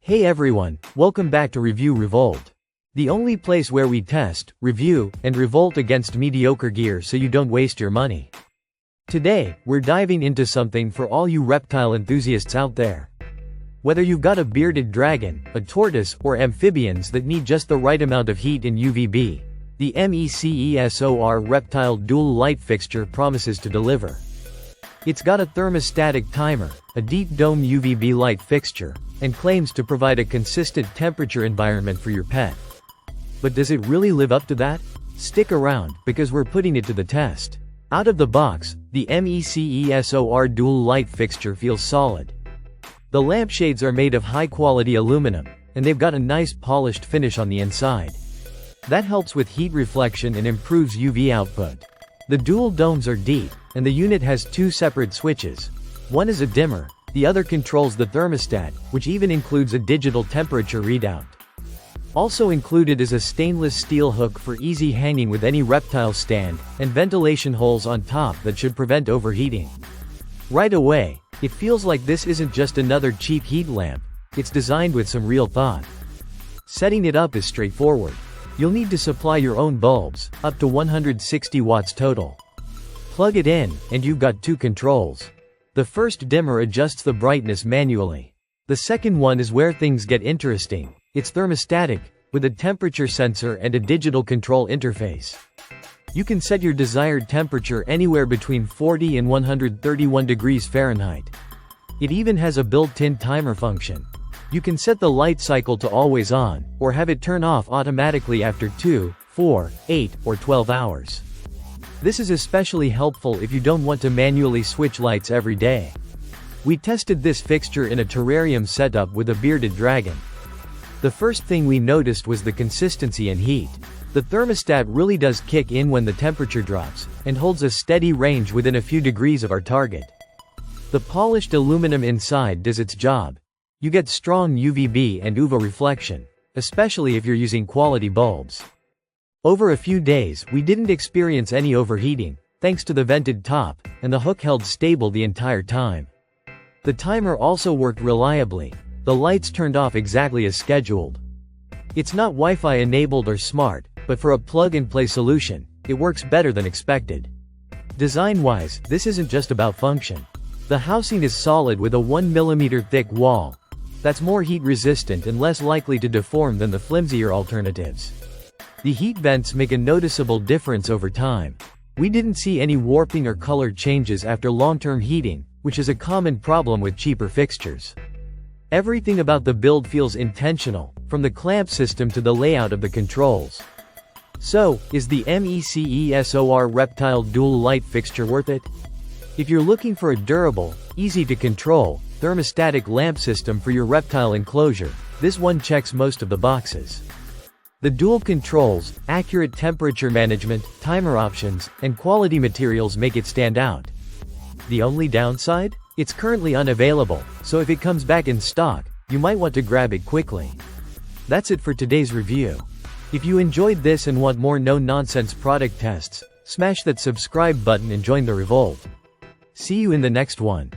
Hey everyone, welcome back to Review Revolt. The only place where we test, review, and revolt against mediocre gear so you don't waste your money. Today, we're diving into something for all you reptile enthusiasts out there. Whether you've got a bearded dragon, a tortoise, or amphibians that need just the right amount of heat and UVB, the MECESOR Reptile Dual Light Fixture promises to deliver. It's got a thermostatic timer, a deep dome UVB light fixture, and claims to provide a consistent temperature environment for your pet. But does it really live up to that? Stick around, because we're putting it to the test. Out of the box, the MECESOR Dual Light Fixture feels solid. The lampshades are made of high-quality aluminum, and they've got a nice polished finish on the inside. That helps with heat reflection and improves UV output. The dual domes are deep, and the unit has two separate switches. One is a dimmer, the other controls the thermostat, which even includes a digital temperature readout. Also included is a stainless steel hook for easy hanging with any reptile stand, and ventilation holes on top that should prevent overheating. Right away, it feels like this isn't just another cheap heat lamp, it's designed with some real thought. Setting it up is straightforward. You'll need to supply your own bulbs, up to 160 watts total. Plug it in, and you've got two controls. The first dimmer adjusts the brightness manually. The second one is where things get interesting. It's thermostatic, with a temperature sensor and a digital control interface. You can set your desired temperature anywhere between 40 and 131 degrees Fahrenheit. It even has a built-in timer function. You can set the light cycle to always on, or have it turn off automatically after 2, 4, 8, or 12 hours. This is especially helpful if you don't want to manually switch lights every day. We tested this fixture in a terrarium setup with a bearded dragon. The first thing we noticed was the consistency and heat. The thermostat really does kick in when the temperature drops, and holds a steady range within a few degrees of our target. The polished aluminum inside does its job. You get strong UVB and UV reflection, especially if you're using quality bulbs. Over a few days, we didn't experience any overheating, thanks to the vented top, and the hook held stable the entire time. The timer also worked reliably. The lights turned off exactly as scheduled. It's not Wi-Fi enabled or smart, but for a plug-and-play solution, it works better than expected. Design-wise, this isn't just about function. The housing is solid with a 1 mm thick wall. That's more heat-resistant and less likely to deform than the flimsier alternatives. The heat vents make a noticeable difference over time. We didn't see any warping or color changes after long-term heating, which is a common problem with cheaper fixtures. Everything about the build feels intentional, from the clamp system to the layout of the controls. So, is the MECESOR Reptile Dual Light Fixture worth it? If you're looking for a durable, easy-to-control, thermostatic lamp system for your reptile enclosure, this one checks most of the boxes. The dual controls, accurate temperature management, timer options, and quality materials make it stand out. The only downside? It's currently unavailable, so if it comes back in stock, you might want to grab it quickly. That's it for today's review. If you enjoyed this and want more no-nonsense product tests, smash that subscribe button and join the revolt. See you in the next one.